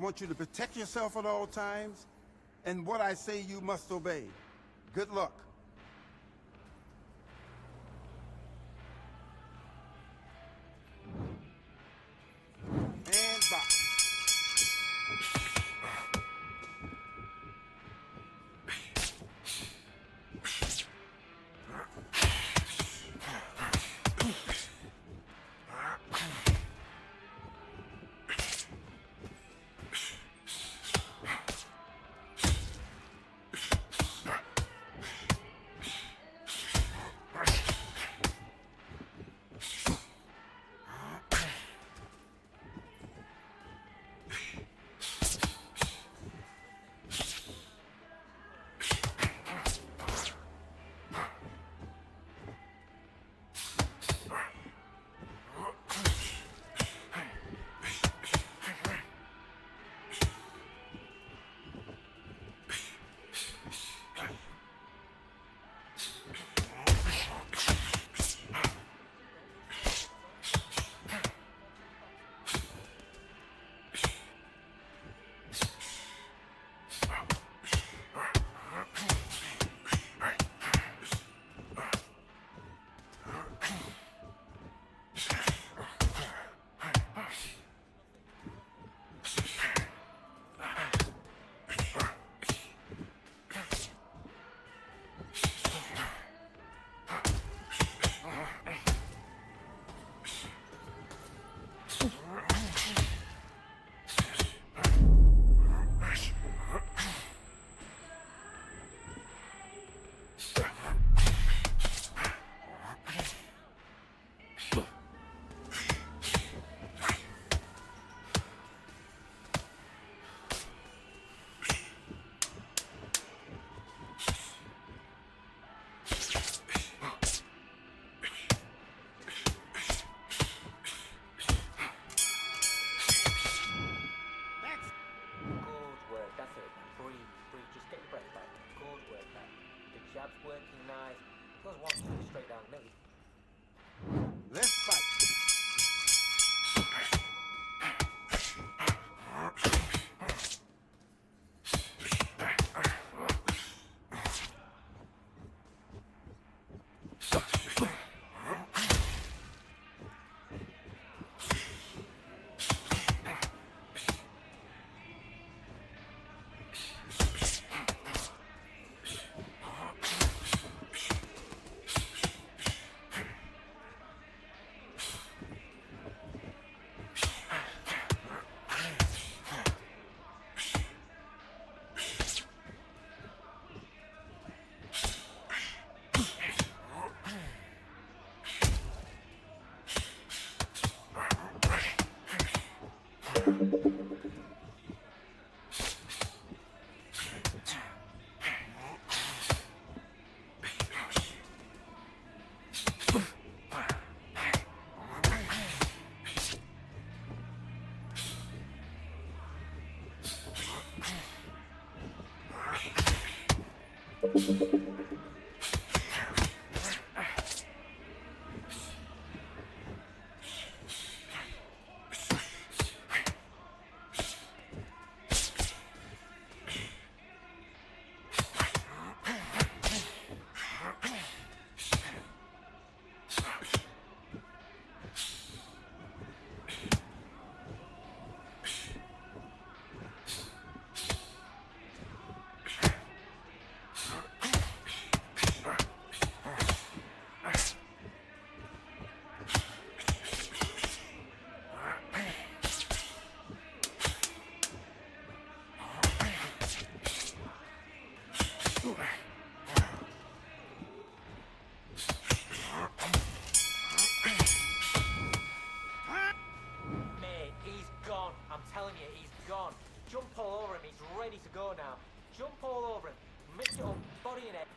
want you to protect yourself at all times, and what I say you must obey. Good luck. And box. Working nice. Those ones straight down the middle. Let's fight. jump all over him, mix it up, body and head.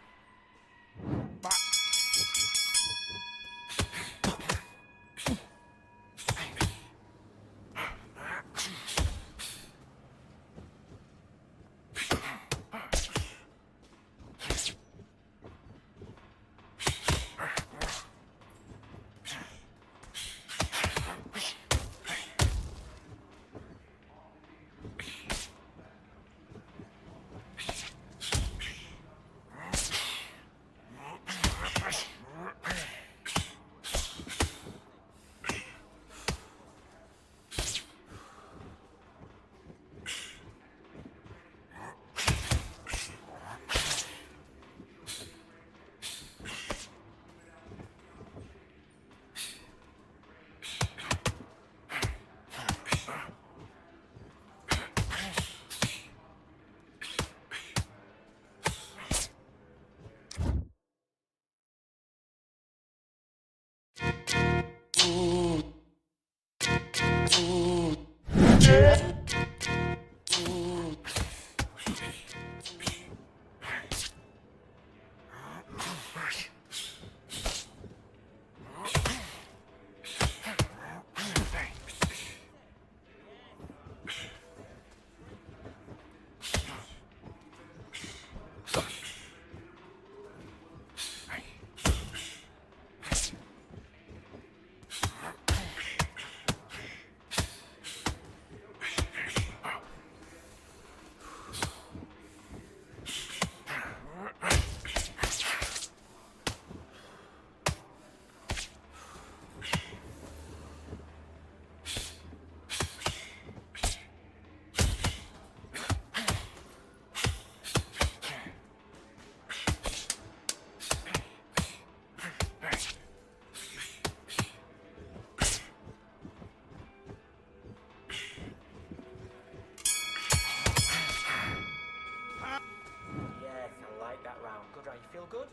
Feel good?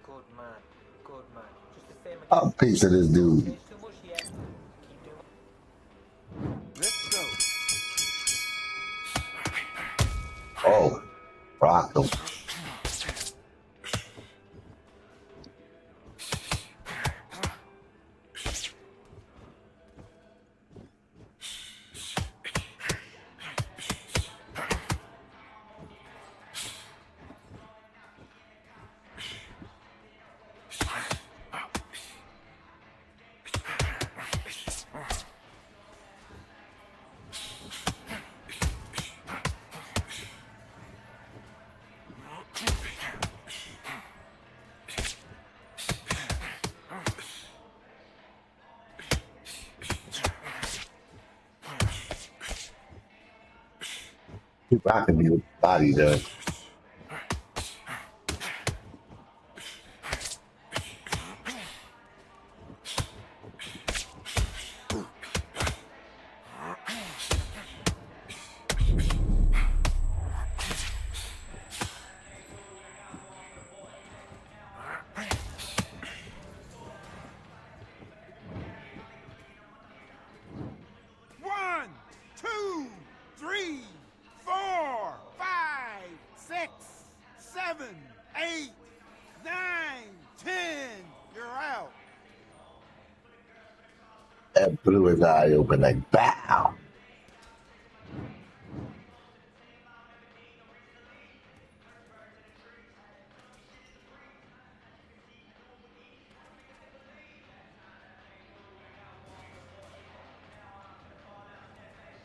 Good man. Good man. Just the same again. I'm a piece of this dude. There's too much yet. Keep doing it. Let's go. Oh, rock them. Keep rocking me with the body, though. One, two, three, 4, 5, 6, 7, 8, 9, 10. You're out. And blew his eye open like, bow.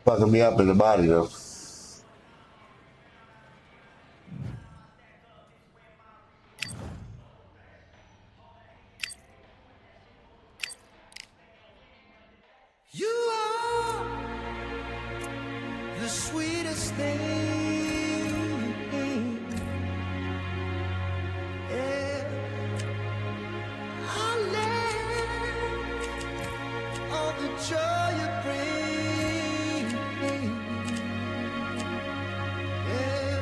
Fucking me up in the body, though. You are the sweetest thing. Yeah. I live all the joy you bring. Yeah.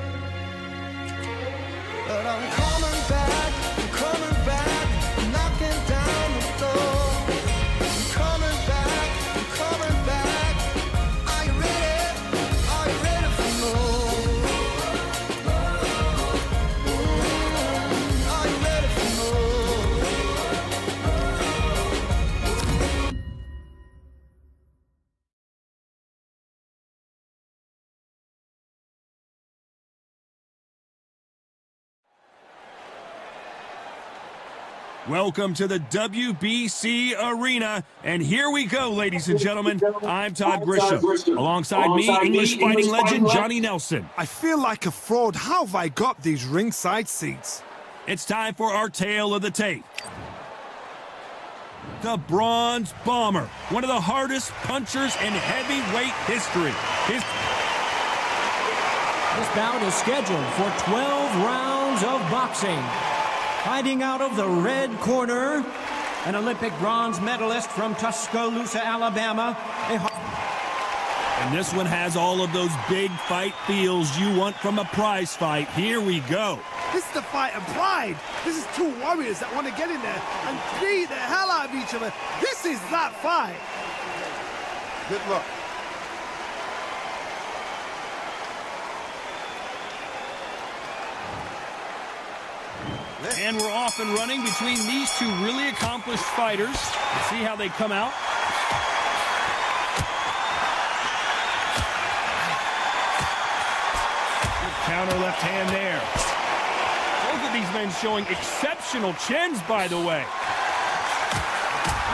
But I'm coming back, knocking down the door. I'm coming back. Are you ready? Are you ready for more? Welcome to the WBC Arena, and here we go, ladies and gentlemen. I'm Todd Grisham. Alongside me, English fighting legend Johnny Nelson. I feel like a fraud. How have I got these ringside seats? It's time for our tale of the tape. The Bronze Bomber, one of the hardest punchers in heavyweight history. This bout is scheduled for 12 rounds of boxing. Fighting out of the red corner, an Olympic bronze medalist from Tuscaloosa, Alabama. And this one has all of those big fight feels you want from a prize fight. Here we go. This is the fight of pride. This is two warriors that want to get in there and beat the hell out of each other. This is that fight. Good luck. And we're off and running between these two really accomplished fighters. Let's see how they come out. Good counter left hand there. Both of these men showing exceptional chins, by the way.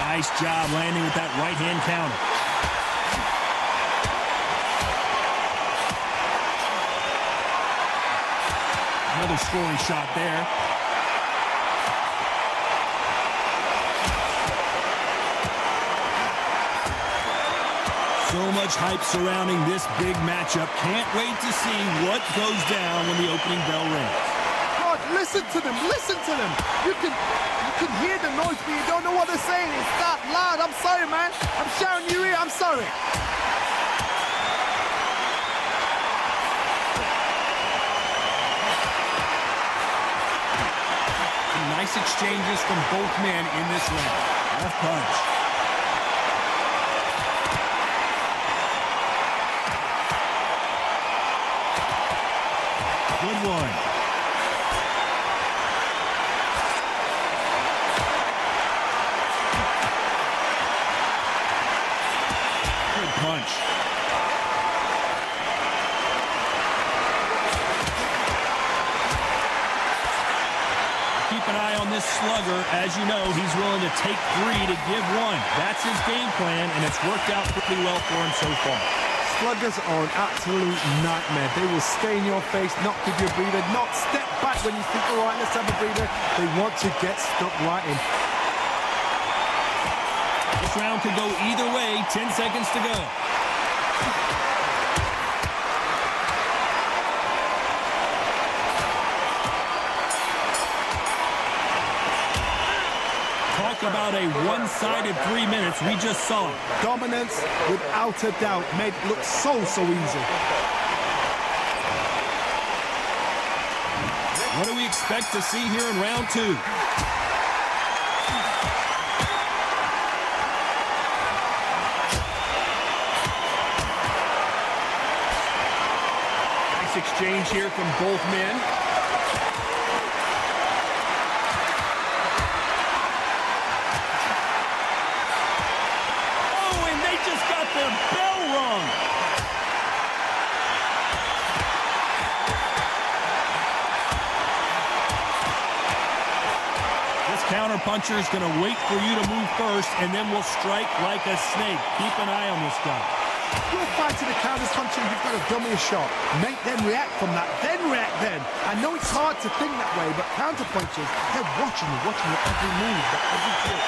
Nice job landing with that right hand counter. Another scoring shot there. So much hype surrounding this big matchup. Can't wait to see what goes down when the opening bell rings. God, listen to them. Listen to them. You can hear the noise, but you don't know what they're saying. It's that loud. I'm sorry, man. I'm shouting you here. I'm sorry. Some nice exchanges from both men in this round. Left punch. Good one. Good punch. Keep an eye on this slugger. As you know, he's willing to take 3 to give 1. That's his game plan, and it's worked out pretty well for him so far. Sluggers are an absolute nightmare. They will stay in your face, not give you a breather, not step back when you think, all right, let's have a breather. They want to get stuck right in. This round could go either way. 10 seconds to go. Talk about a one-sided 3 minutes. We just saw it. Dominance, without a doubt, made it look so easy. What do we expect to see here in round 2? Nice exchange here from both men. Their bell rung. This counter puncher is going to wait for you to move first, and then will strike like a snake. Keep an eye on this guy. You're fighting a counter puncher, you've got to dummy a shot. Make them react from that, then react then. I know it's hard to think that way, but counter punchers, they're watching your every move, every trick.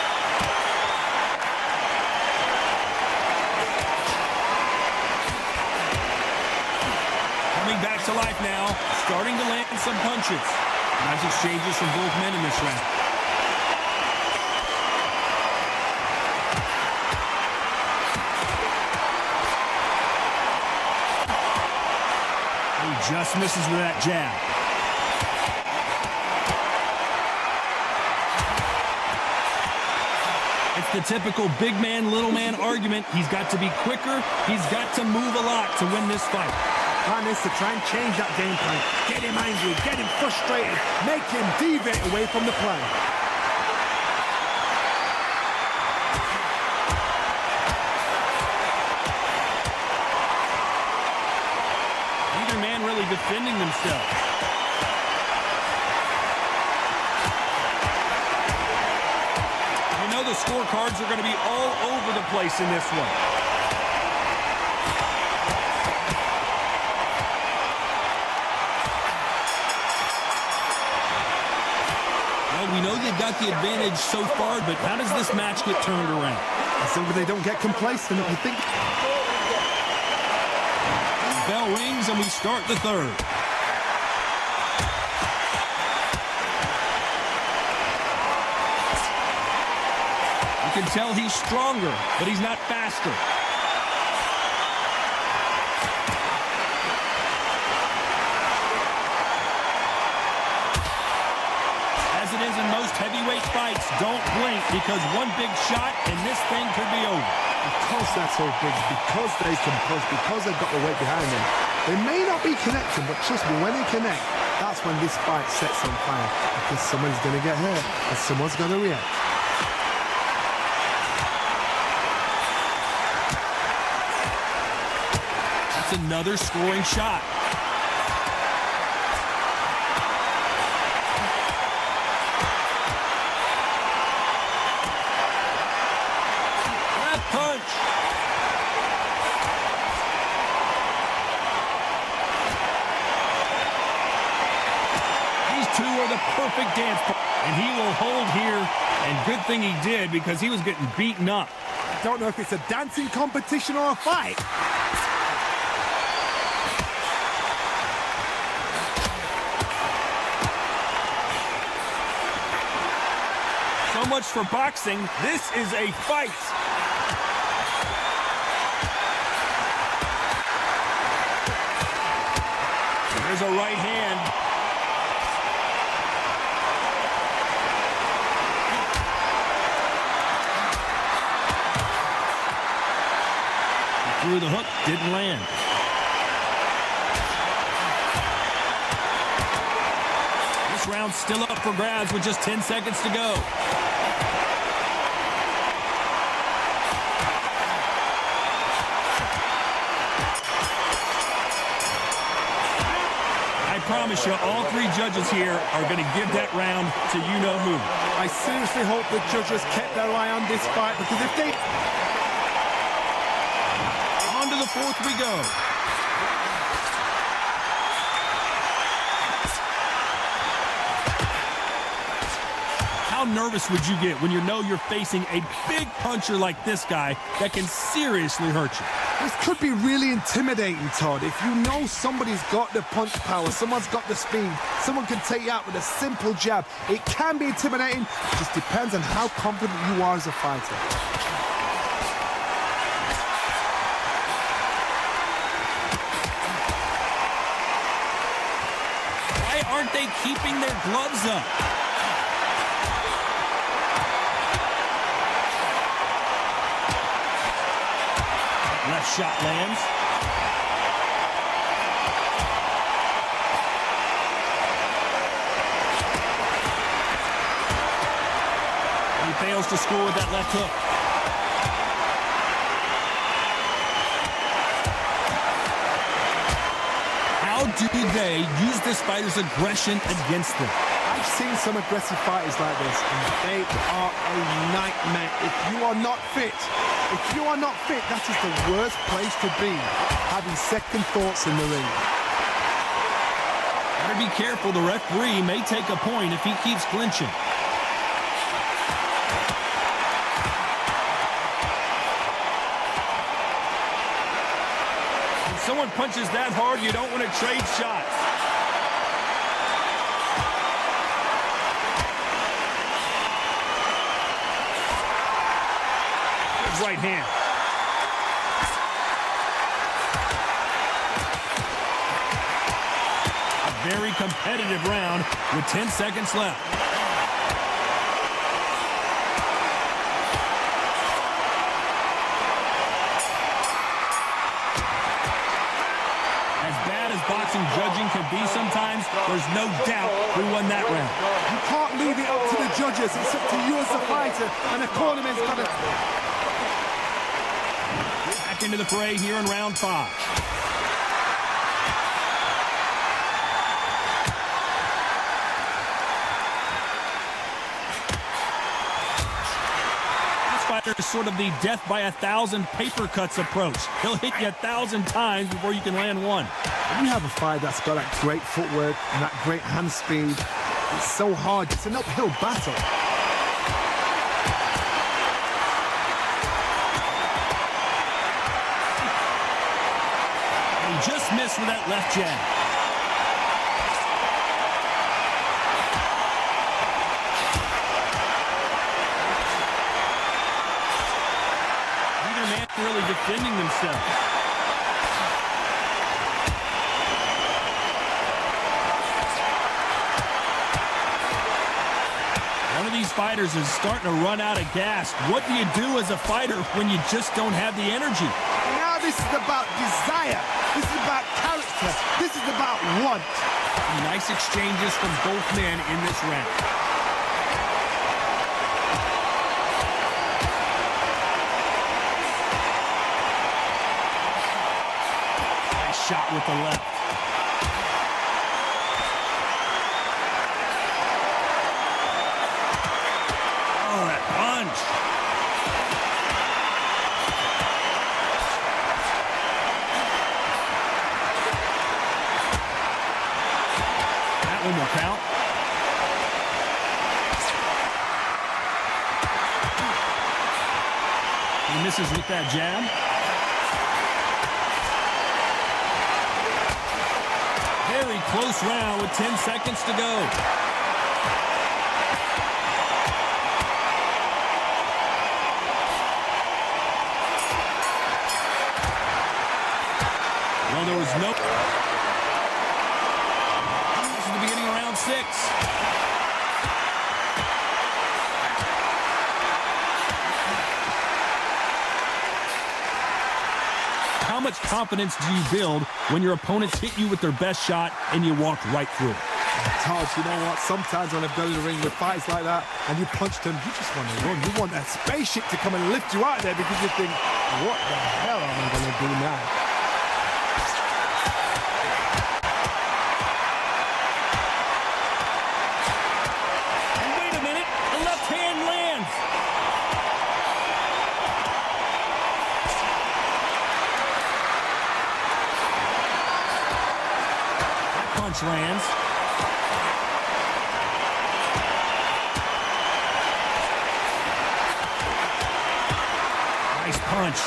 Coming back to life now, starting to land some punches. Nice exchanges from both men in this round. He just misses with that jab. It's the typical big man, little man argument. He's got to be quicker. He's got to move a lot to win this fight. Plan is to try and change that game plan. Get him angry, get him frustrated, make him deviate away from the plan. Neither man really defending themselves. scorecards are going to be all over the place in this one. Well, we know they've got the advantage so far, but how does this match get turned around? As long as they don't get complacent, you think. Bell rings and we start the third. You can tell he's stronger, but he's not faster. As it is in most heavyweight fights, don't blink because one big shot and this thing could be over. Because they're so big, because they can push, because they've got the weight behind them. They may not be connecting, but trust me, when they connect, that's when this fight sets on fire. Because someone's going to get hurt and someone's going to react. That's another scoring shot. Punch. These two are the perfect dance partners. And he will hold here, and good thing he did because he was getting beaten up. I don't know if it's a dancing competition or a fight. So much for boxing. This is a fight. There's a right hand. He threw the hook, didn't land. This round's still up for grabs with just 10 seconds to go. I promise you, all three judges here are going to give that round to you-know-who. I seriously hope the judges kept their eye on this fight, because if they... On to the fourth we go. How nervous would you get when you know you're facing a big puncher like this guy that can seriously hurt you? This could be really intimidating, Todd. If you know somebody's got the punch power, someone's got the speed, someone can take you out with a simple jab, it can be intimidating. It just depends on how confident you are as a fighter. Why aren't they keeping their gloves up? Left shot lands. He fails to score with that left hook. How do they use this fighter's aggression against them? I've seen some aggressive fighters like this, and they are a nightmare. If you are not fit, that is the worst place to be, having second thoughts in the ring. Better be careful, the referee may take a point if he keeps clinching. When someone punches that hard, you don't want to trade shots. Right hand. A very competitive round with 10 seconds left. As bad as boxing judging can be sometimes, there's no doubt who won that round. You can't leave it up to the judges. It's up to you as a fighter, and the cornerman's got to... Back into the fray here in round 5. There's sort of the death by 1,000 paper cuts approach. He'll hit you 1,000 times before you can land one. When you have a fighter that's got that great footwork and that great hand speed, it's so hard. It's an uphill battle. He just missed with that left jab. Really defending themselves. One of these fighters is starting to run out of gas. What do you do as a fighter when you just don't have the energy? Now this is about desire. This is about character. This is about want. Nice exchanges from both men in this round. Shot with the left. Oh, that punch. That one will count. He misses with that jab. Very close round with 10 seconds to go. Well, there was no... This is the beginning of round 6. How much confidence do you build when your opponents hit you with their best shot and you walk right through it? Todd, you know what? Sometimes when I go to the ring with fights like that and you punch them, you just want to run. You want that spaceship to come and lift you out there because you think, what the hell am I going to do now? And wait a minute, the left hand lands. Punch lands. Nice punch.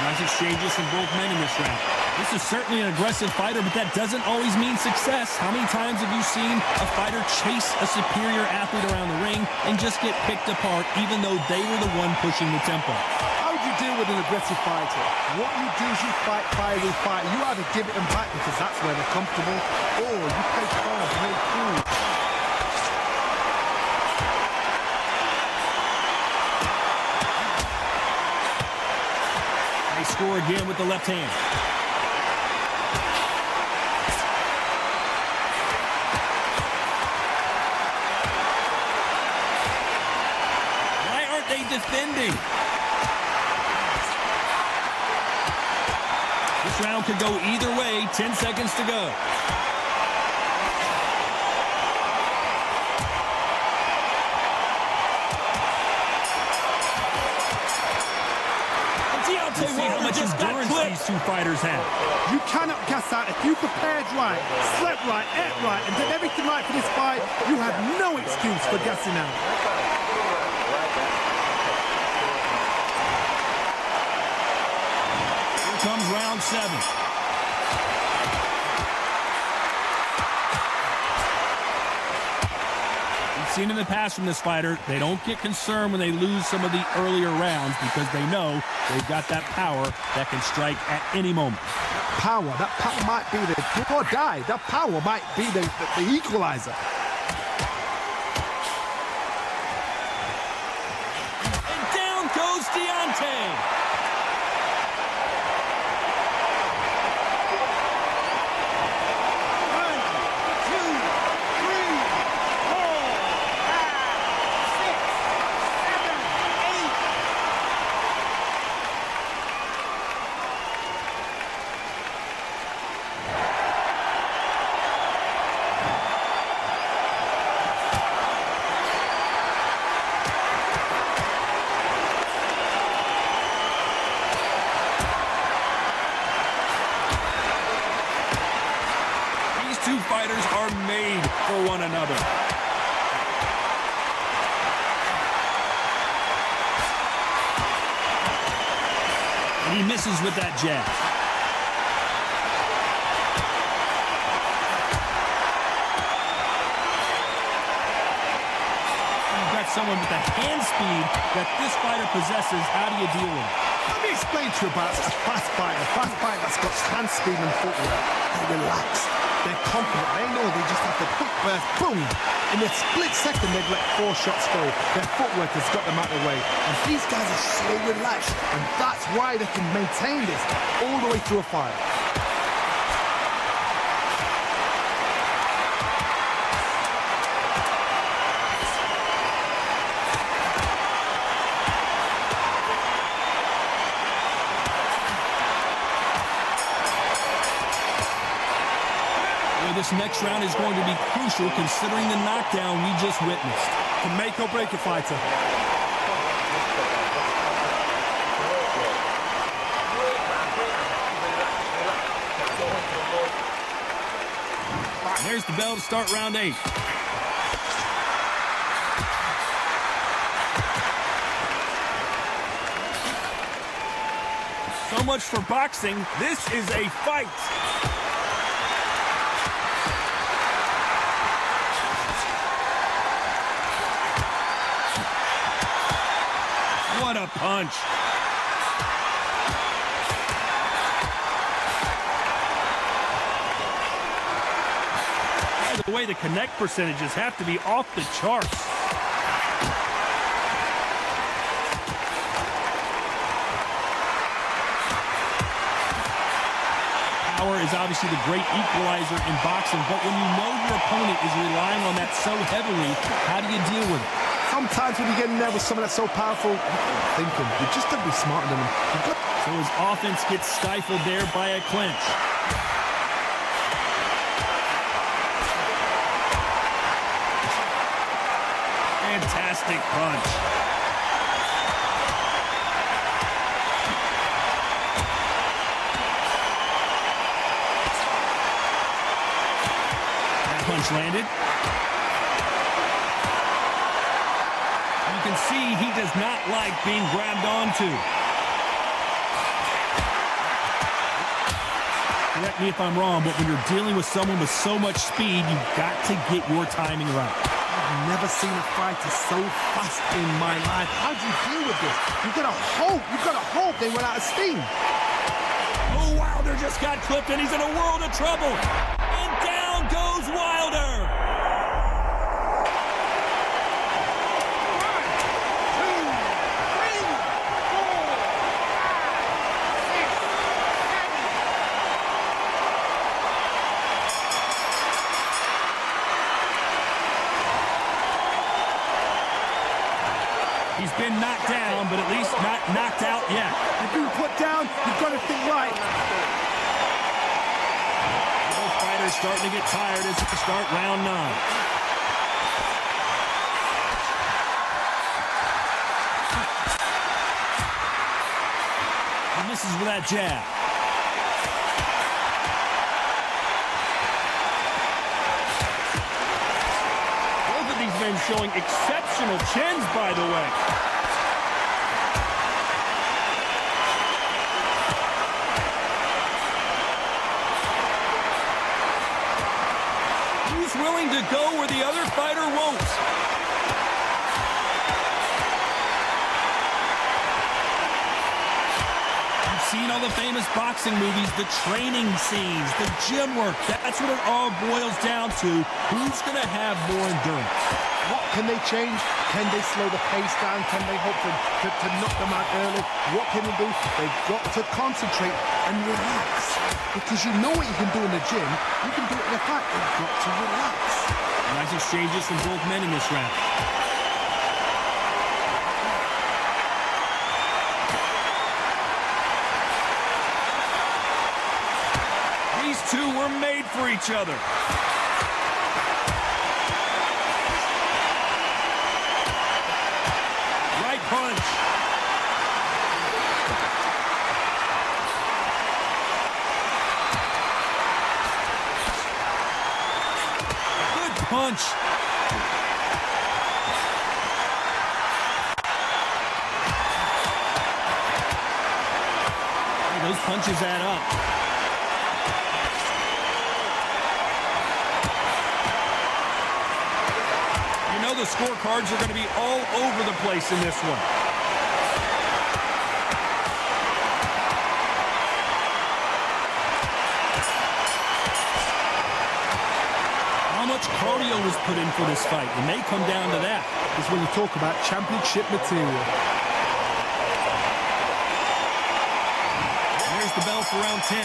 Nice exchanges from both men in this round. This is certainly an aggressive fighter, but that doesn't always mean success. How many times have you seen a fighter chase a superior athlete around the ring and just get picked apart even though they were the one pushing the tempo? How would you deal with an aggressive fighter? What you do is you fight fire with fire. You either give it them back because that's where they're comfortable, or you play calm, play cool. They score again with the left hand. Defending. This round could go either way. 10 seconds to go. You see how much endurance these two fighters have. You cannot gas out. If you prepared right, slept right, ate right, and did everything right for this fight, you have no excuse for gassing out. Comes round 7. We've seen in the past from this fighter, they don't get concerned when they lose some of the earlier rounds because they know they've got that power that can strike at any moment. That power might be the do or die. That power might be the equalizer. And down goes Deontay. for one another. And he misses with that jab. Someone with the hand speed that this fighter possesses. How do you deal with it? Let me explain to you about a fast fighter. A fast fighter that's got hand speed and footwork. They're relaxed. They're confident. They know they just have to quick burst, boom. In a split second, they've let 4 shots go. Their footwork has got them out of the way. And these guys are so relaxed. And that's why they can maintain this all the way through a fight. This next round is going to be crucial considering the knockdown we just witnessed. Can make or break a fighter. There's the bell to start round 8. So much for boxing. This is a fight. What a punch. By the way, the connect percentages have to be off the charts. Power is obviously the great equalizer in boxing, but when you know your opponent is relying on that so heavily, how do you deal with it? Sometimes when you get in there with someone that's so powerful, you thinking, you just got to be smarter than them. So his offense gets stifled there by a clinch. Fantastic punch. That punch landed. You can see he does not like being grabbed onto. Correct me if I'm wrong, but when you're dealing with someone with so much speed, you've got to get your timing right. I've never seen a fighter so fast in my life. How do you deal with this? You've got to hope they went out of steam. Oh, Wilder just got clipped and he's in a world of trouble. And down goes Wilder. He's been knocked down, but at least not knocked out yet. You've been put down, you've got to think right. Both fighters starting to get tired as we start round 9. He misses with that jab. Men showing exceptional chins, by the way. He's willing to go where the other fighter won't. You've seen all the famous boxing movies, the training scenes, the gym work. That's what it all boils down to. Who's going to have more endurance? What can they change? Can they slow the pace down? Can they hope to knock them out early? What can they do? They've got to concentrate and relax. Because you know what you can do in the gym, you can do it in a fight. They've got to relax. Nice exchanges from both men in this round. These two were made for each other. Punch. Good punch. Hey, those punches add up. You know the scorecards are going to be all over the place in this one. How much cardio was put in for this fight? It may come down to that. Is when you talk about championship material. There's the bell for round 10.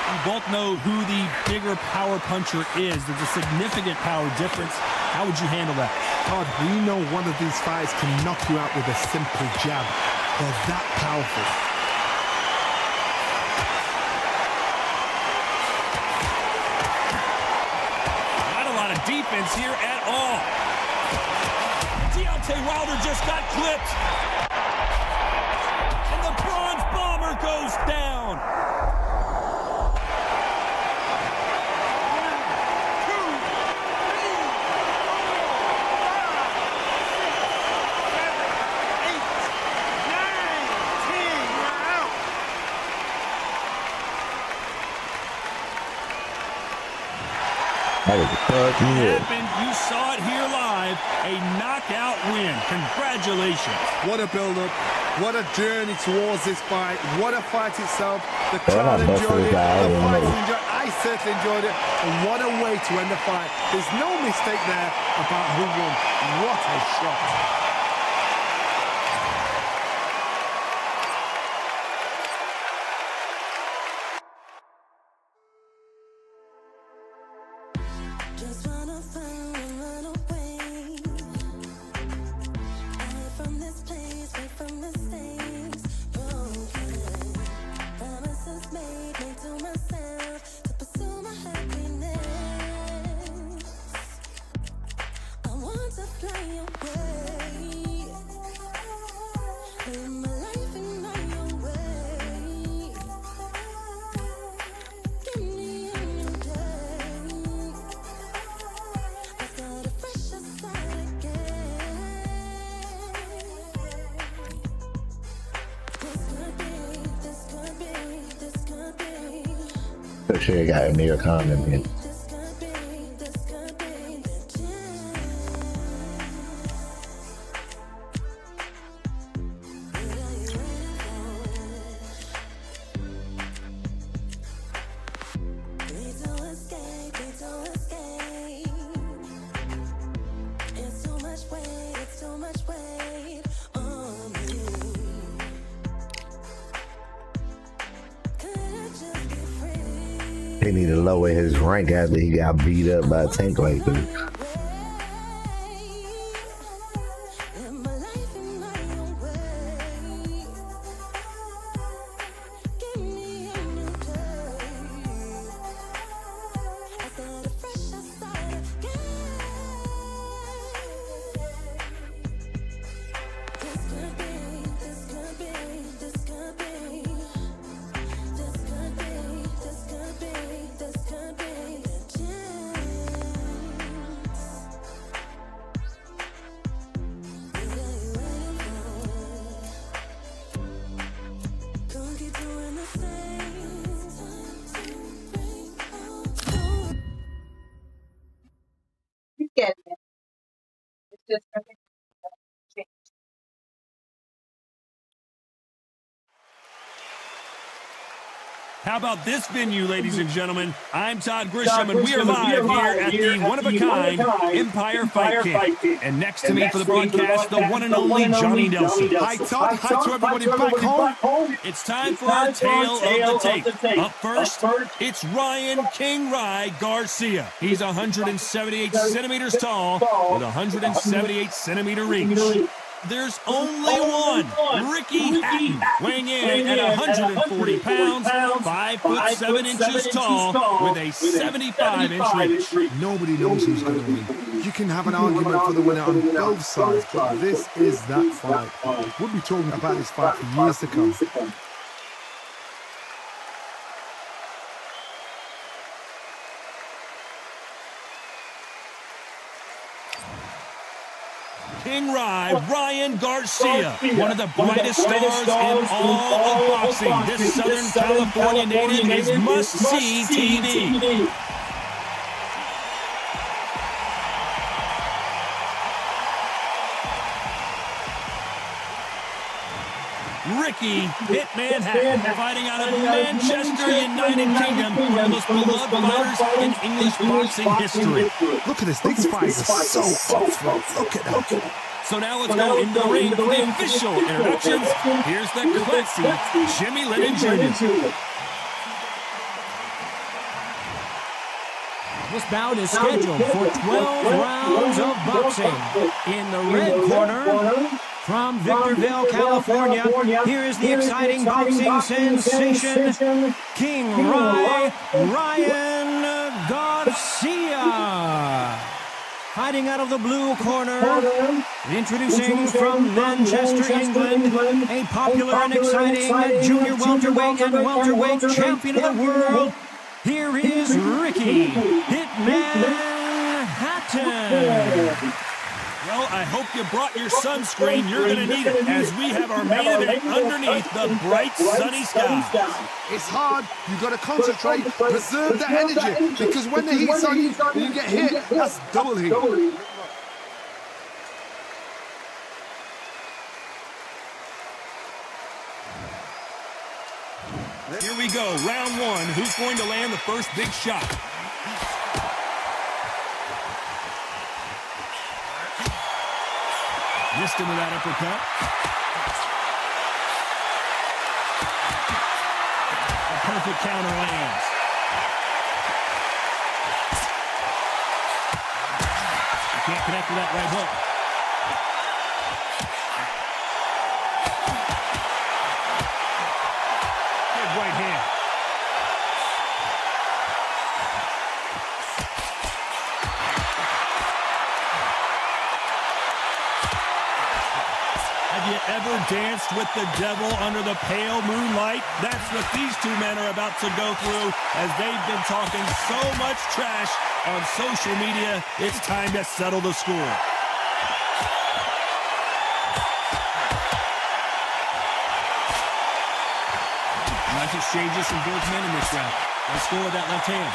We both know who the bigger power puncher is. There's a significant power difference. How would you handle that? Todd, we know one of these fighters can knock you out with a simple jab. They're that powerful. Not a lot of defense here at all. Deontay Wilder just got clipped. And the Bronze Bomber goes down. That was a fucking hit. Happened. You saw it here live. A knockout win. Congratulations. What a build-up. What a journey towards this fight. What a fight itself. The Well, crowd I'm not enjoyed it. busting his eye, The I fighters know. enjoyed it. I certainly enjoyed it. And what a way to end the fight. There's no mistake there about who won. What a shot. Just wanna find and run away. Away from this place, away from mistakes. Broken promises made me to myself to pursue my happiness. I want to fly away. Live my life in my own way. Give me a new day. I got a fresh start again. This could be, this could be, this could be. For sure, you got a New York comment in. This could be, this could be the chance. What are you waiting for? Need to escape, need to escape. It's too much weight, it's too much weight on me. Could I just be free? He need to lower his rank after he got beat up by a tank like this. Live my life in my own way. Give me a new day. I got a fresh start again. This could be, this could be, this could be. This could be, this could be, this could be the chance. What are you waiting for? Don't keep doing the same. It's time to break out. You get it. It's just something to change. How about this venue, ladies and gentlemen? I'm Todd Grisham, and we are live here at the one-of-a-kind Empire Fight Camp. And next to me for the broadcast, the one and only Johnny Nelson. Hi, Todd. Hi to everybody back home. It's time for our tale of the tape. Up first, it's Ryan King Rye Garcia. He's 178 centimeters tall with 178 centimeter reach. there's only one. Ricky Hatton, weighing in at 140 pounds, 5'7" tall, with a 75-inch reach. Nobody knows who's going to win. You can have an argument for the winner on both sides, but this is that fight. We'll be talking about this fight for years to come. King Ryan Garcia, one of the brightest stars in all of boxing. This Southern California native is must-see TV. Ricky Hitman Hatton, fighting out of Manchester, United Kingdom, one of the most beloved fighters in English boxing history. Look at this, these fights are so awful. Look at that. So now let's go into the ring for the official introductions. Here's the classy Jimmy Lennon Jr. This bout is scheduled for 12 rounds of boxing. In the red corner, from Victorville, California, here is the exciting boxing sensation, King Ryan Garcia. Fighting out of the blue corner, introducing from Manchester, England, a popular and exciting junior welterweight and welterweight champion of the world. Here is Ricky Hitman Hatton. Well, I hope you brought your sunscreen. You're going to need it, as we have our main event underneath the bright sunny sky. It's hard, you've got to concentrate, preserve that energy, because when the heat's on you and you get hit, that's double heat. Here we go, round one. Who's going to land the first big shot? Missed him with that uppercut. A perfect counter lands. You can't connect with that right hook. Good right hand. Have you ever danced with the devil under the pale moonlight? That's what these two men are about to go through, as they've been talking so much trash on social media. It's time to settle the score. Nice exchanges from both men in this round. Let's go with that left hand.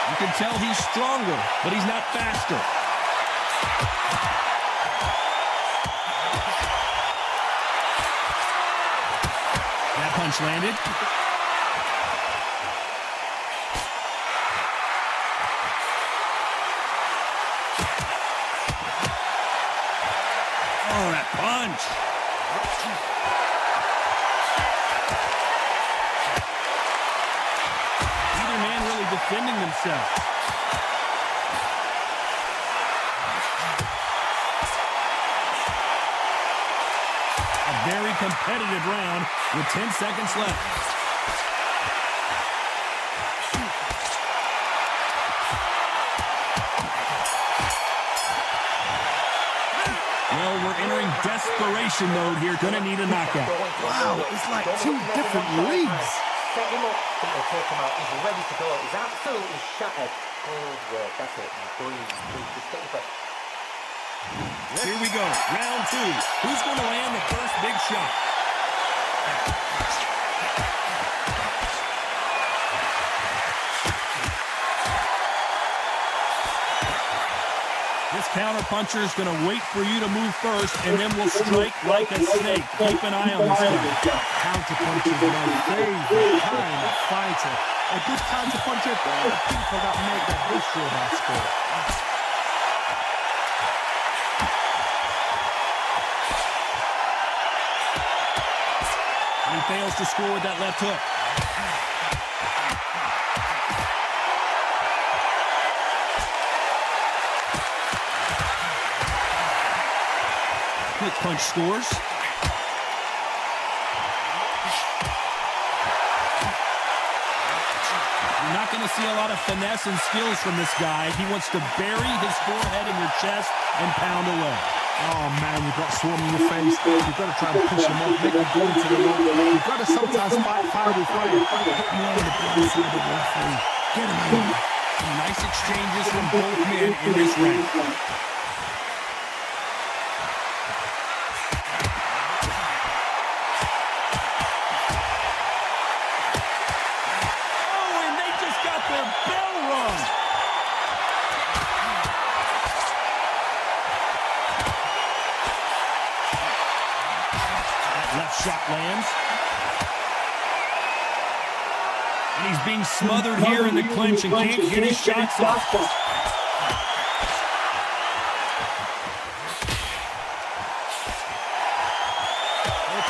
You can tell he's stronger, but he's not faster. That punch landed. Oh, that punch. Either man really defending themselves. A very competitive round with 10 seconds left. Well, we're entering desperation mode here. Gonna need a knockout. Wow, it's like two different leagues. Set him up, think they'll take him out. He's ready to go. He's absolutely shattered. Good work. That's it. Breathe. Just take your breath. Here we go. Round two. Who's going to land the first big shot? This counter-puncher is going to wait for you to move first, and then will strike like a snake. Keep an eye on this guy. Counter-puncher is my favorite kind of fighter. A good counter-puncher, the people that make the history of our sport. He fails to score with that left hook. quick punch scores. You're not going to see a lot of finesse and skills from this guy. He wants to bury his forehead in your chest and pound away. Oh man, you've got Swarm in your face. You've got to try and push him off, make him go into the rope. You've got to sometimes fight fire with fire. Put more on the blind side of the referee. Get him out. Some nice exchanges from both men in this round. Oh, and they just got their bell rung. That left shot lands. And he's being smothered here in the clinch and can't get his shots off. Both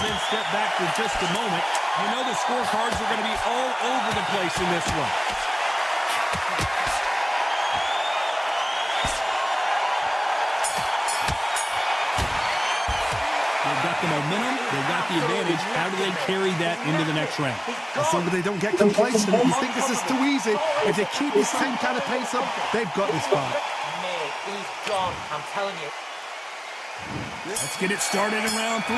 men step back for just a moment. You know the scorecards are going to be all over the place in this one. They've got the momentum, they've got the advantage. How do they carry that into the next round? As long as they don't get complacent, you think this is too easy. If they keep the same kind of pace up, they've got this far. Mate, he's gone, I'm telling you. Let's get it started in round 3.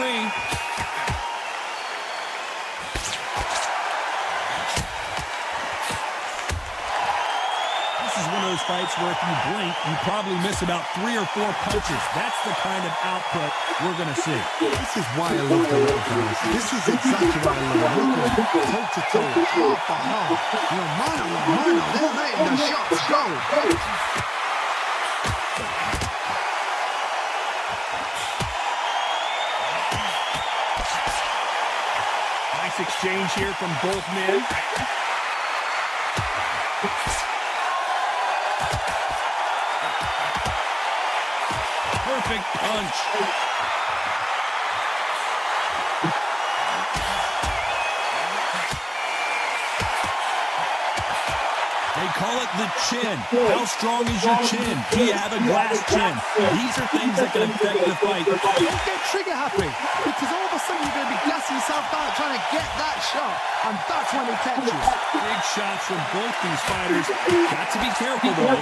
This is one of those fights where if you blink, you probably miss about 3 or 4 punches. That's the kind of output we're going to see. This is why I love the little guys. This is exactly why I love them. Look at them, toe to toe, half for half. You know, mano a mano, they're letting the shots go. Nice exchange here from both men. Perfect punch. They call it the chin. How strong is your chin? Do you have a glass chin? These are things that can affect the fight. Don't get trigger happy, because all of a sudden you're going to be gassing yourself out trying to get that shot, and that's when it catches. Big shots from both these fighters. Got to be careful, though.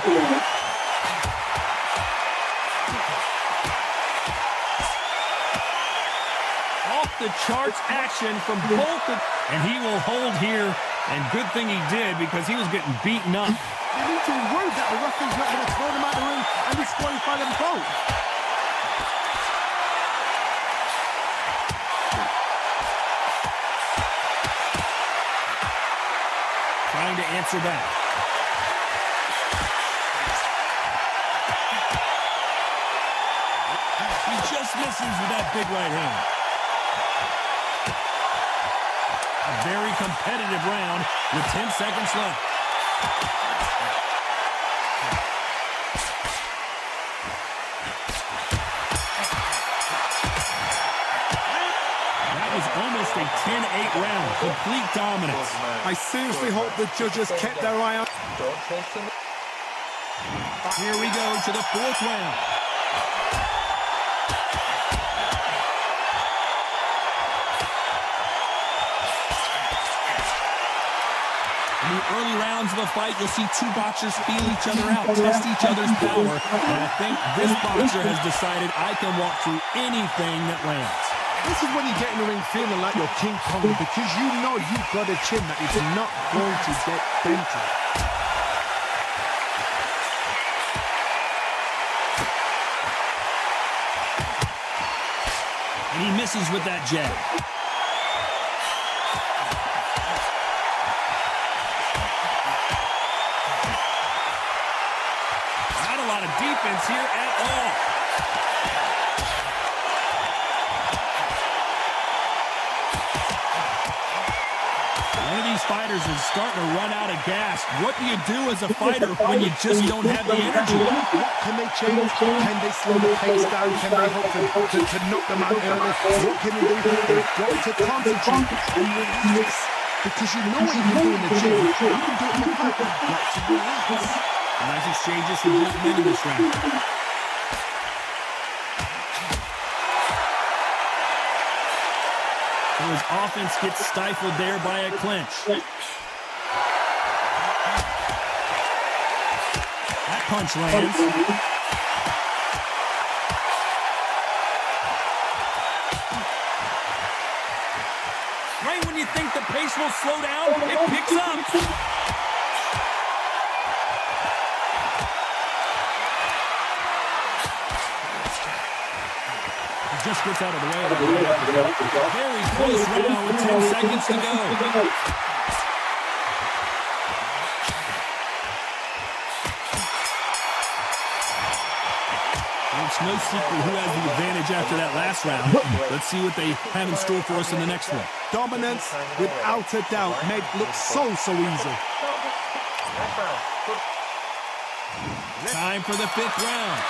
Off the charts action from both of, and he will hold here. And good thing he did, because he was getting beaten up. You need to be worried that the referee's not going to throw them out of the ring and disqualify them both. Trying to answer back. He just misses with that big right hand. A very competitive round with 10 seconds left. That was almost a 10-8 round. Complete dominance. I seriously hope the judges kept their eye on. Don't chase him. Here we go to the 4th round. In the early rounds of a fight, you'll see two boxers feel each other out, test each other's power, and I think this boxer has decided I can walk through anything that lands. This is when you get in the ring feeling like you're King Kong, because you know you've got a chin that is not going to get dented. And he misses with that jab. Not a lot of defense here at all. One of these fighters is starting to run out of gas. What do you do as a fighter when you just don't have the energy? What can they change? Can they slow the pace down? Can they hope to knock them out early? What can they do? They've got to concentrate and relax. Because you know what you can do in the gym. You can do it in the fight. You've got to relax. Nice exchanges from both men in this round. So his offense gets stifled there by a clinch. That punch lands. Right when you think the pace will slow down, it picks up. Just gets out of the way of the very close round with 10 seconds to go. It's no secret who has the advantage after that last round. Let's see what they have in store for us in the next one. Dominance, without a doubt, made look so easy. Time for the 5th round.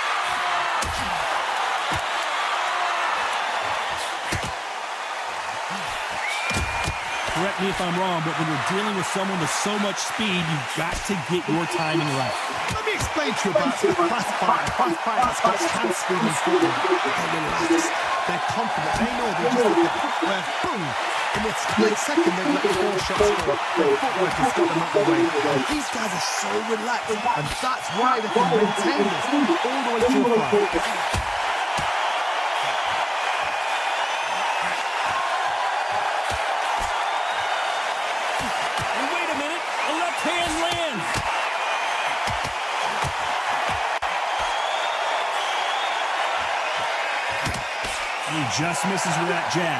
Correct me if I'm wrong, but when you're dealing with someone with so much speed, you've got to get your timing right. Let me explain to you about the fast fighter. Fast fighters got hand speed and footing. They're relaxed. They're confident. They know they just look at where, boom, in a split second they let the 4 shots go. Their footwork has got them out the way. And these guys are so relaxed, and that's why they can maintain this all the way to the fight. He just misses with that jab.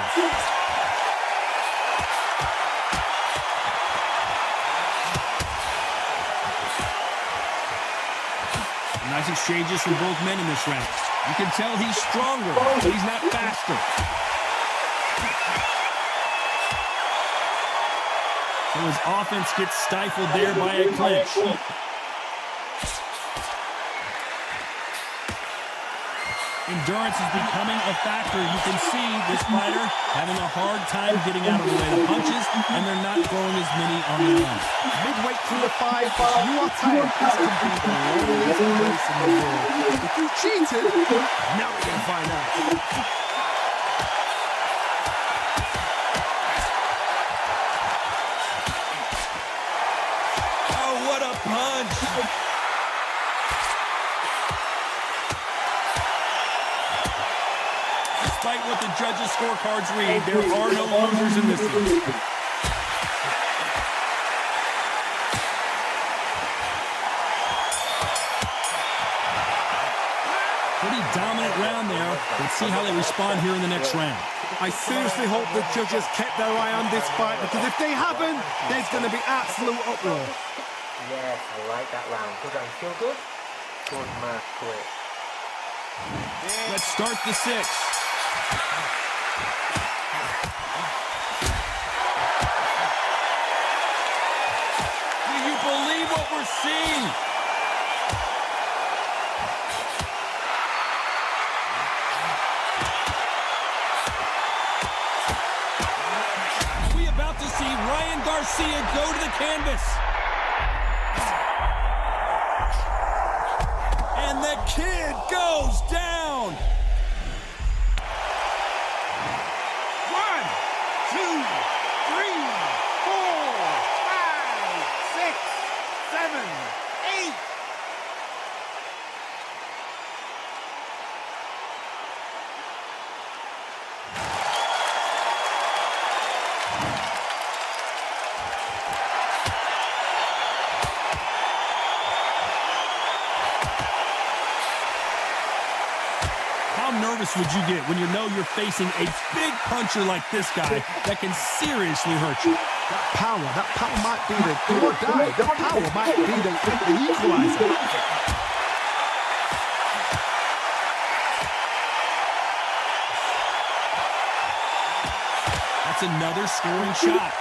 Nice exchanges from both men in this round. You can tell he's stronger, but he's not faster. So his offense gets stifled there by a clinch. Endurance is becoming a factor. You can see this fighter having a hard time getting out of the way of punches, and they're not throwing as many on the arm. Midway through the 5, you are tired. This could be the loneliest place in the world. If you cheated, now we're going to find out. Oh, what a punch! Despite what the judges' scorecards read, there are no losers in this one. Pretty dominant round there. Let's see how they respond here in the next round. I seriously hope the judges kept their eye on this fight, because if they haven't, there's going to be absolute uproar. Yes, I like that round. Good round. Feel good? Good match, quick. Let's start the 6th. Do you believe what we're seeing? Are we about to see Ryan Garcia go to the canvas? And the kid goes down. 1, 2, 3, 4, 5, 6, 7, 8. How nervous would you get when you know you're facing a big puncher like this guy that can seriously hurt you? That power might be the do or die. The power might be the equalizer. That's another scoring shot.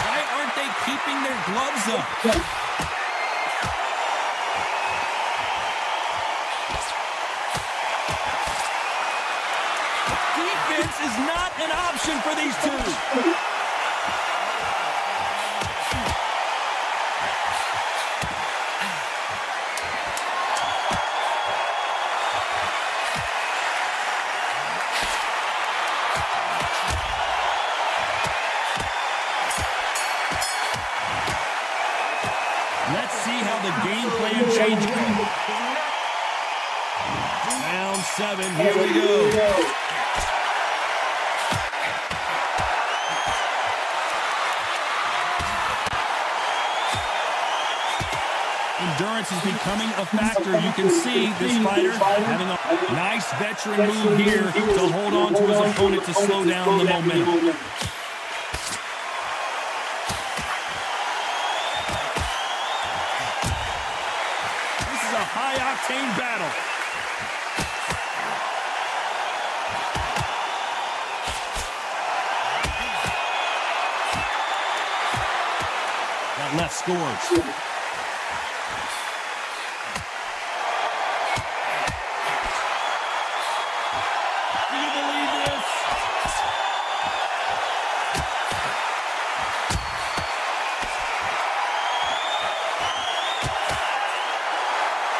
Why aren't they keeping their gloves up? Defense is not an option for these two. Round 7, here we go. Endurance is becoming a factor. You can see this fighter having a nice veteran move here to hold on to his opponent to slow down the momentum. This is a high-octane battle. That left scores.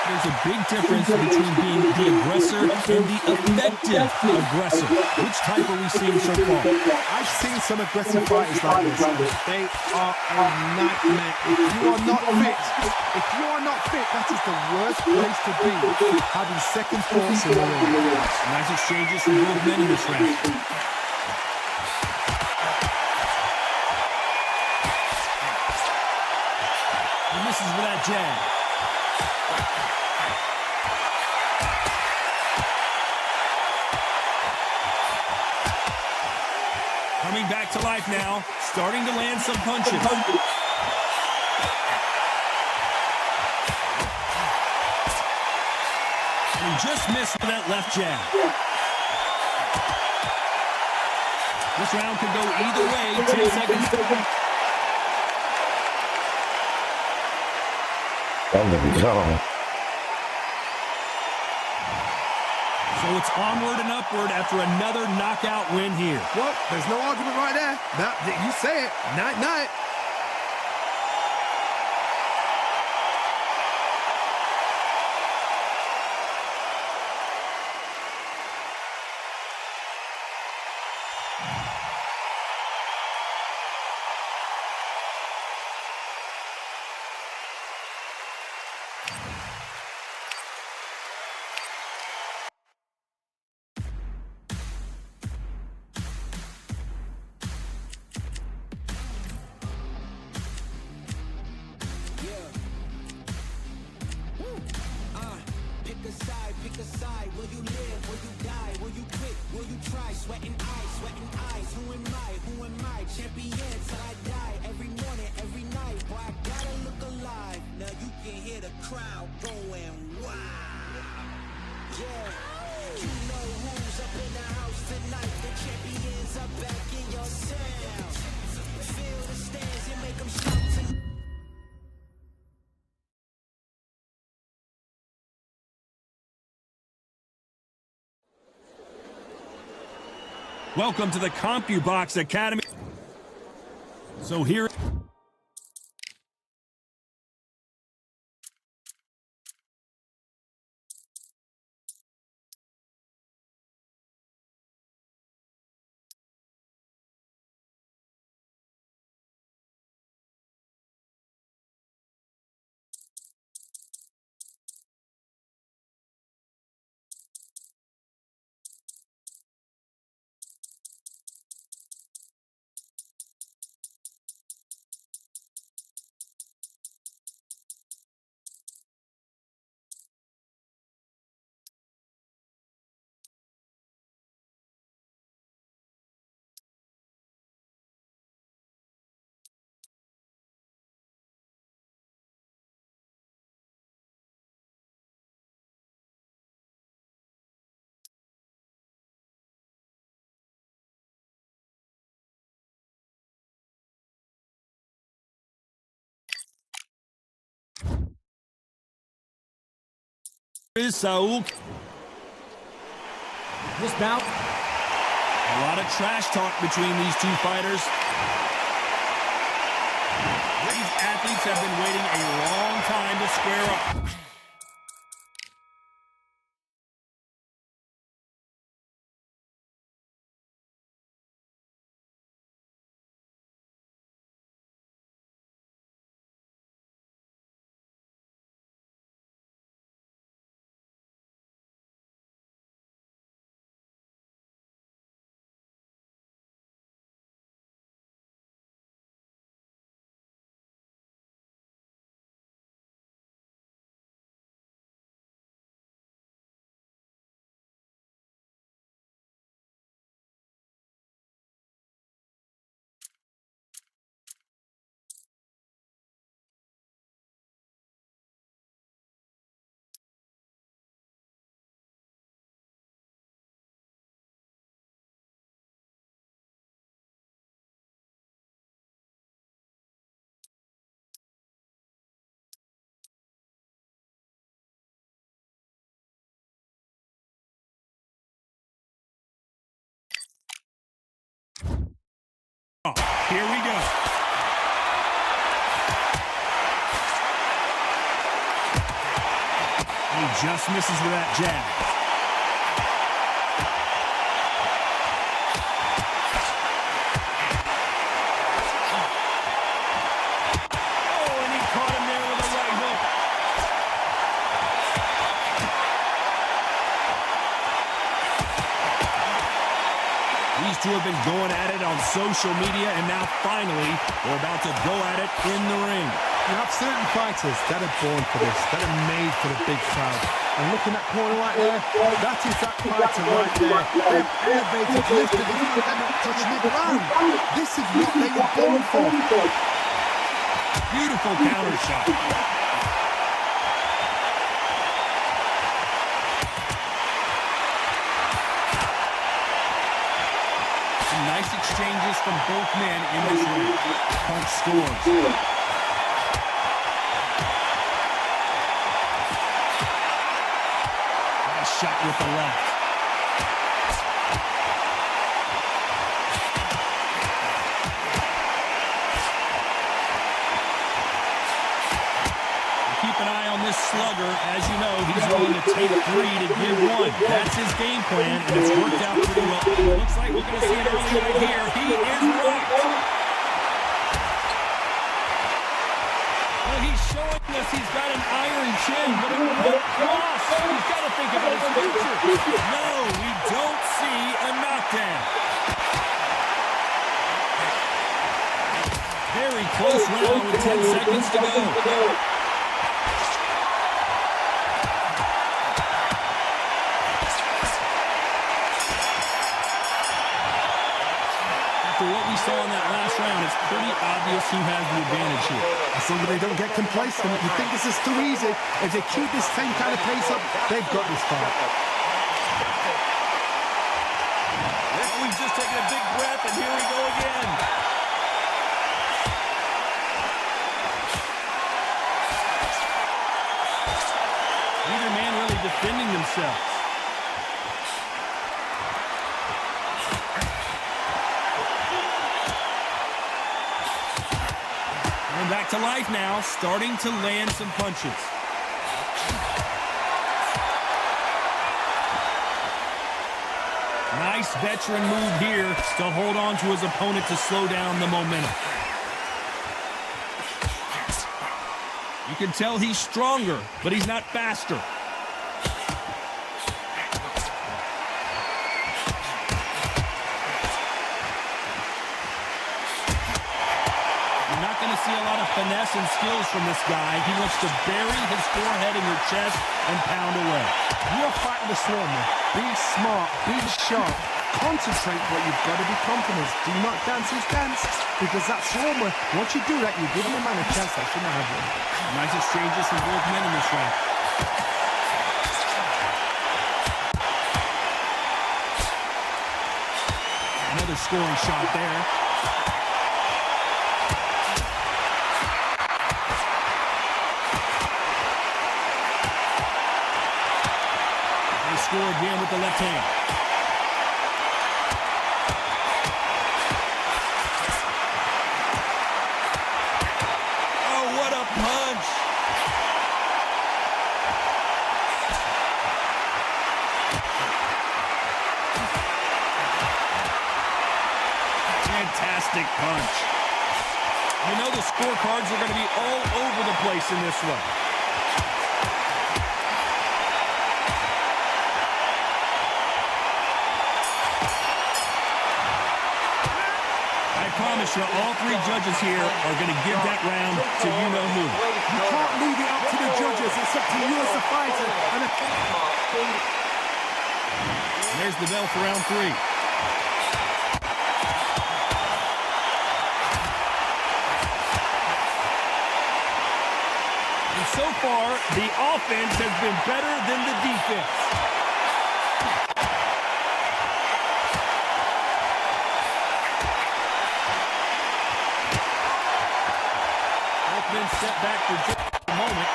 There's a big difference between being the aggressor and the effective aggressor. Which type are we seeing so far? I've seen some aggressive fighters like this. They are a nightmare. If you are not fit, that is the worst place to be. Having second thoughts in the ring. Nice exchanges from both men in this round. He misses with that jab. Coming back to life now, starting to land some punches. And he just missed with that left jab. This round could go either way. 10 seconds. So it's onward and upward after another knockout win here. Well, there's no argument right there. You say it. Night-night. Pick a side. Will you live? Will you die? Will you quit? Will you try? Sweating eyes. Who am I? Champion till I die. Every morning, every night. Boy, I gotta look alive. Now you can hear the crowd going wow. Yeah. You know who's up in the house tonight. The champions are back in your sound. Feel the stands and make them shout tonight. Welcome to the CompuBox Academy. So here... is Saul. This bout. A lot of trash talk between these two fighters. These athletes have been waiting a long time to square up. Here we go. He just misses with that jab. Oh, and he caught him there with a right hook. These two have been going at it on social media, and now finally they're about to go at it in the ring. You have certain fighters that are born for this, that are made for the big crowd. And looking at that corner right there, that is that fighter right there. They've elevated, lifted, even though they're not touching the ground. This is what they were born for. Beautiful counter shot. Some nice exchanges from both men in this ring. Punch scores. Shot with the left. Keep an eye on this slugger. As you know, he's willing to take 3 to give 1. That's his game plan, and it's worked out pretty well. Looks like we're going to see an early right here. He is rocked. Well, he's showing us he's got an iron chin, but it won't cross. He's got to think about his future. No, we don't see a knockdown. Very close round with 10 seconds to go. After what we saw in that last round, it's pretty obvious who has the advantage here. As long as they don't get complacent, you think this is too easy. If they keep this same kind of pace up, they've got this fight. We've just taken a big breath, and here we go again. Neither man really defending themselves. And back to life now, starting to land some punches. Nice veteran move here to hold on to his opponent to slow down the momentum. You can tell he's stronger, but he's not faster. See a lot of finesse and skills from this guy. He wants to bury his forehead in your chest and pound away. You're fighting the swarmer. Be smart, be sharp. Concentrate what you've got to be confident. Do not dance his dance, because that swarmer, once you do that, you're giving the man a chance that shouldn't have one. Nice exchanges from both men in this round. Another scoring shot there. Score again with the left hand. Oh, what a punch! Fantastic punch. You know the scorecards are going to be all over the place in this one. I promise you, all 3 judges here are going to give that round to you-know-who. You can't leave it up to the judges. It's up to you as the fighter. And there's the bell for round 3. And so far, the offense has been better than the defense. Been set back for just a moment.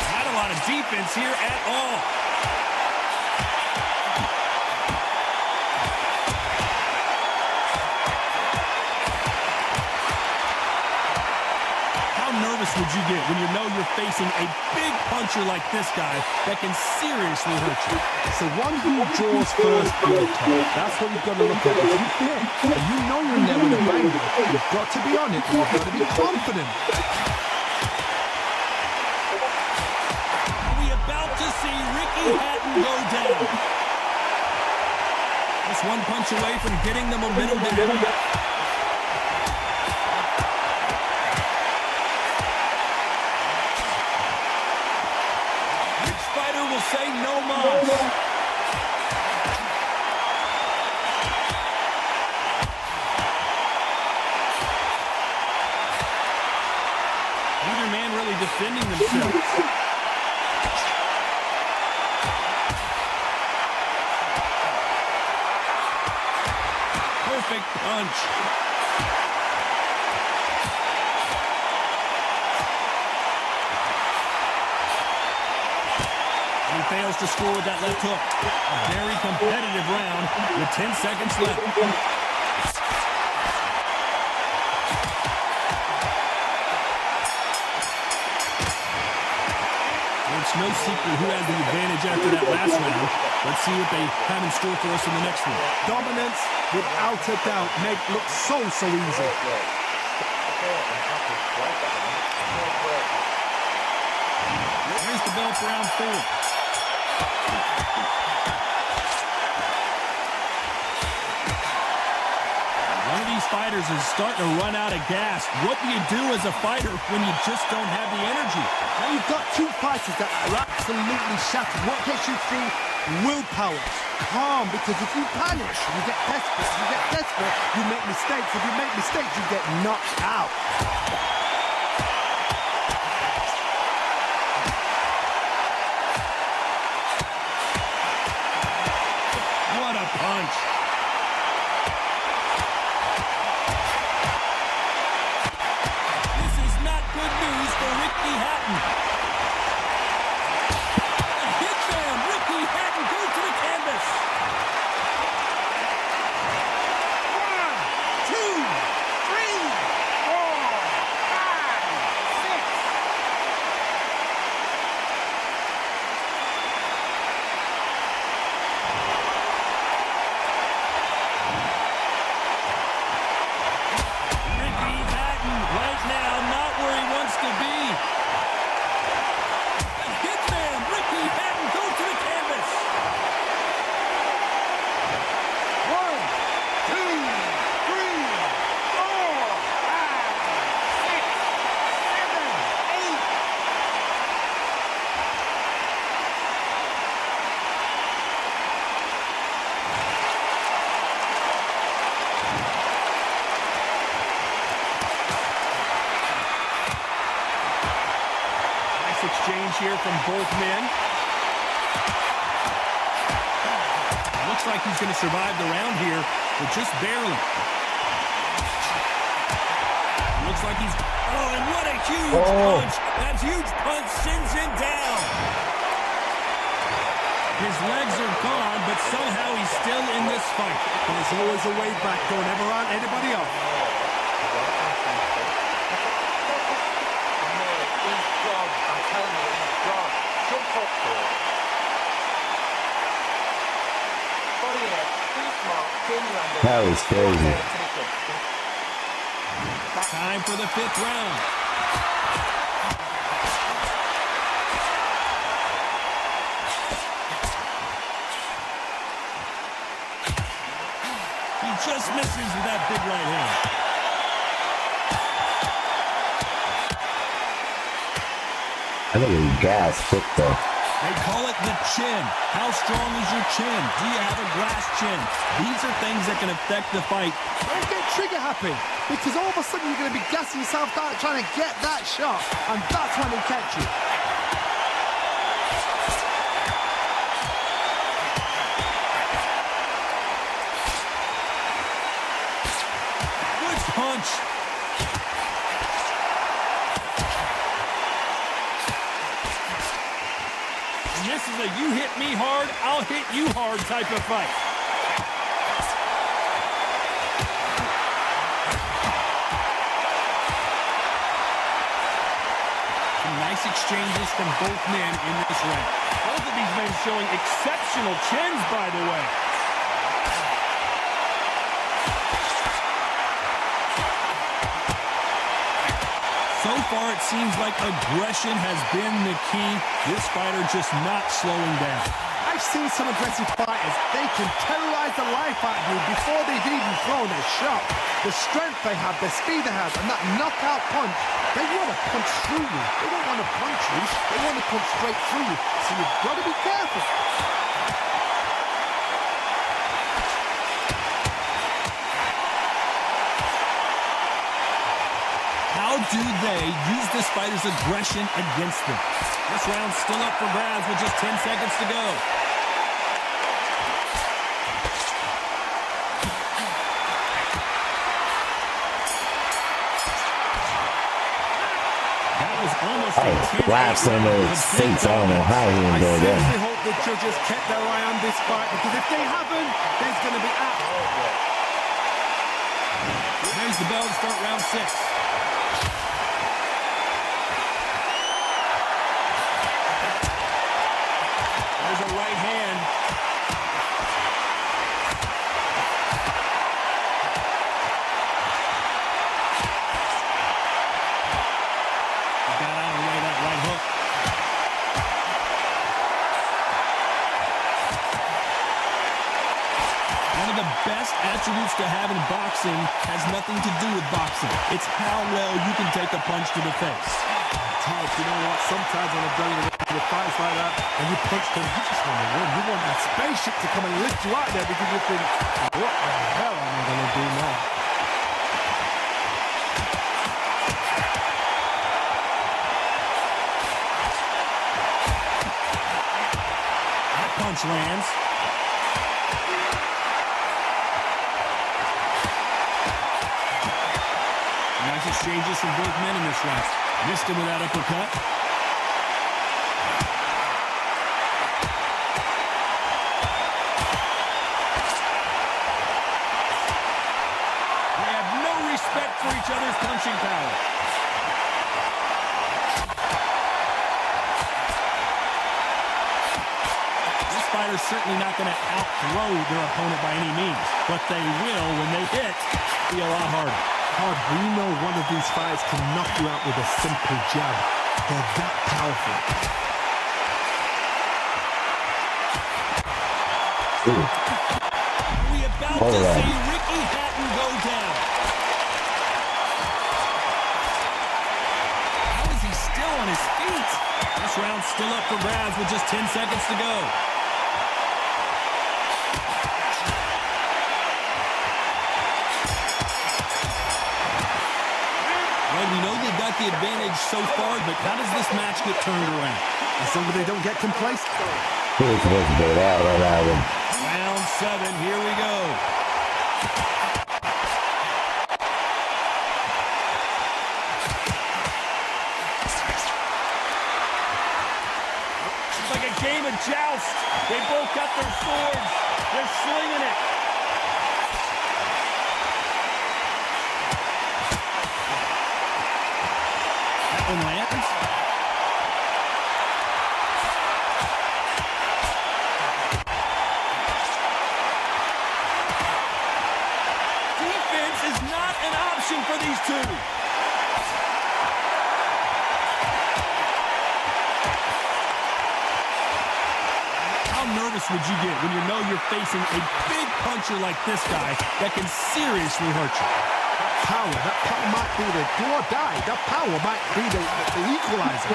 Not a lot of defense here at all. nervous would you get when you know you're facing a big puncher like this guy that can seriously hurt you? So one who draws first blood, Todd. That's what you've got to look at. If you hit and you know you're in there with a bang, you've got to be on it. You've got to be confident. Are we about to see Ricky Hatton go down? Just one punch away from getting the momentum down. Say no more. Neither man really defending themselves. Perfect punch. Fails to score with that left hook. A very competitive round with 10 seconds left. It's no secret who had the advantage after that last round. Let's see what they have in store for us in the next one. Dominance, without a doubt, make look so easy. Here's the bell for round 4. One of these fighters is starting to run out of gas. What do you do as a fighter when you just don't have the energy? Now you've got two fighters that are absolutely shattered. What gets you through? Willpower. Calm, because if you panic, you get desperate. If you get desperate, you make mistakes. If you make mistakes, you get knocked out. What a punch. This is not good news for Ricky Hatton. A hit man. Ricky Hatton goes to the canvas. 1, 2, 3, 4, 5, 6. Ricky Hatton right now not where he wants to be. A hit man. Ricky Hatton goes to the canvas. 1, 2, 3, 4, 5, 6, 7, 8. Nice exchange here from both men. Looks like he's going to survive the round here, but just barely. Looks like he's... Oh, and what a huge punch! That huge punch sends him down. His legs are gone, but somehow he's still in this fight. There's always a way back. Don't ever run anybody off. That was crazy. Time for the 5th round. He just misses with that big right hand. I think he gas quick though. They call it the chin. How strong is your chin? Do you have a glass chin? These are things that can affect the fight. Don't get trigger happy, because all of a sudden you're going to be gassing yourself out trying to get that shot, and that's when they catch you. Good punch. And this is a you hit me hard, I'll hit you hard type of fight. Nice exchanges from both men in this round. Both of these men showing exceptional chins, by the way. So far, it seems like aggression has been the key. This fighter just not slowing down. I've seen some aggressive fighters. They can terrorize the life out of you before they've even thrown a shot. The strength they have, the speed they have, and that knockout punch, they want to punch through you. They don't want to punch you. They want to punch straight through you. So you've got to be careful. How do they use this fighter's aggression against them? This round's still up for grabs with just 10 seconds to go. That was almost a 10-8 Blast on those seats. I don't know how he I enjoyed that. seriously hope the judges kept their eye on this fight, because if they haven't, there's going to be There's the bell to start round 6. There's a right hand. He got out of the way of that right hook. One of the best attributes to have in boxing has nothing to do with boxing. It's how well you can take a punch to the face. Todd, you know what? Sometimes when I'm going with fights like that, and you punch them, you just want to win. You want that spaceship to come and lift you out there, because you think, what the hell am I going to do now? That punch lands. Nice exchanges from both men in this round. Missed him with that uppercut. They have no respect for each other's punching power. This fighter's certainly not going to outthrow their opponent by any means, but they will, when they hit, be a lot harder. Todd, we know one of these fighters can knock you out with a simple jab. They're that powerful. Are we about to see Ricky Hatton go down? How is he still on his feet? This round's still up for grabs with just 10 seconds to go. We know they've got the advantage so far, but how does this match get turned around? As long as they don't get complacent. He was supposed to get out on that one. Round 7, here we go. It's like a game of joust. They both got their swords. They're slinging it. Lands. Defense is not an option for these two. How nervous would you get when you know you're facing a big puncher like this guy that can seriously hurt you? That power might be the do or die. That power might be the equalizer.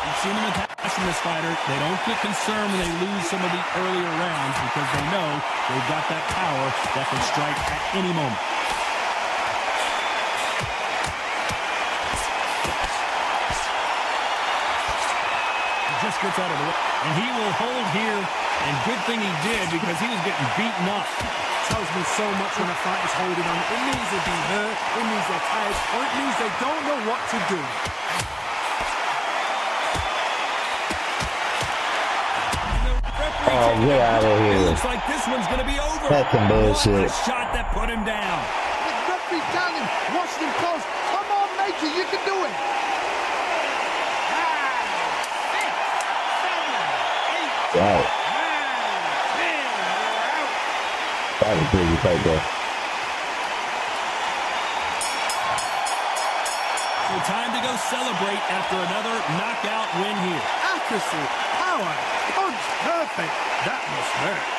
You've seen them in the past from this fighter. They don't get concerned when they lose some of the earlier rounds because they know they've got that power that can strike at any moment. Just gets out of the way. And he will hold here, and good thing he did because he was getting beaten up. Tells me so much when a fighter's holding on. It means they've been hurt, it means they're tired, or it means they don't know what to do. And the referee Oh, get out of It here. looks like this one's going to be over. That's some bullshit. What a shot that put him down. The referee down him, watching him close. Come on, make it. You can do it. 5, 6, 7, 8, Wow. 9, 10. We're out. That was pretty tight though. So time to go celebrate after another knockout win here. Accuracy, power, punch, perfect. That must hurt.